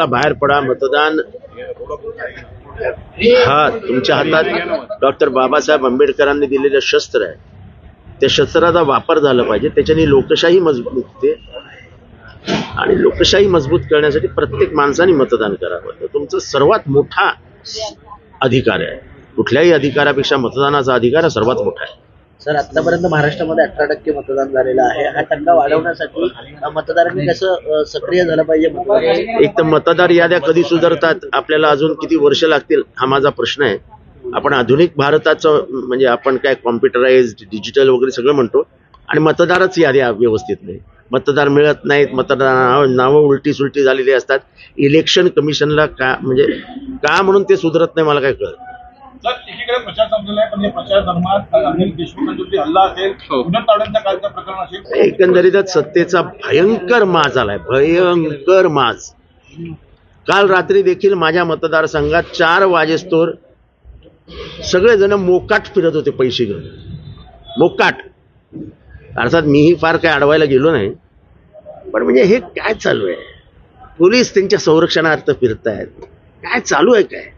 चला बाहेर पडा, मतदान हा तुमच्या हातात डॉक्टर बाबासाहेब आंबेडकरांनी दिलेलं शस्त्र आहे. त्या शस्त्राचा वापर झाला पाहिजे. त्याच्याने लोकशाही मजबूत होते आणि लोकशाही मजबूत करण्यासाठी प्रत्येक माणसाने मतदान करावं. तर तुमचा सर्वात मोठा अधिकार आहे. कुठल्याही अधिकारापेक्षा मतदानाचा अधिकार हा सर्वात मोठा आहे. सर, आतापर्यंत महाराष्ट्रामध्ये 18% मतदान झालेलं आहे. हा टक्का वाढवण्यासाठी मतदारांनी कसं सक्रिय झालं पाहिजे? एक तर मतदार याद्या कधी सुधारतात, आपल्याला अजून किती वर्ष लागतील, हा माझा प्रश्न आहे. आपण आधुनिक भारताचं म्हणजे आपण काय कॉम्प्युटराइज डिजिटल वगैरे सगळं म्हणतो आणि मतदारच याद्या व्यवस्थित नाही. मतदार मिळत नाहीत, मतदार नावं उलटी सुलटी झालेली असतात. इलेक्शन कमिशनला का म्हणजे का म्हणून ते सुधारत नाही मला काय कळत. एकीकडे प्रचार संपलेला आहे, पण या प्रचार दरम्यान अनिल देशमुखांवरती हल्ला असेल, उद्धव तावडेंच्या कालचं प्रकरण असेल, एकंदरीतच सत्तेचा भयंकर माज आलाय, भयंकर माज. काल रात्री देखील माझ्या मतदारसंघात 4 वाजेस्तोर सगळेजण मोकाट फिरत होते पैसे घेऊन. मोकाट अर्थात मीही फार काय अडवायला गेलो नाही, पण म्हणजे हे काय चालू आहे? पोलीस त्यांच्या संरक्षणार्थ फिरतायत, काय चालू आहे काय?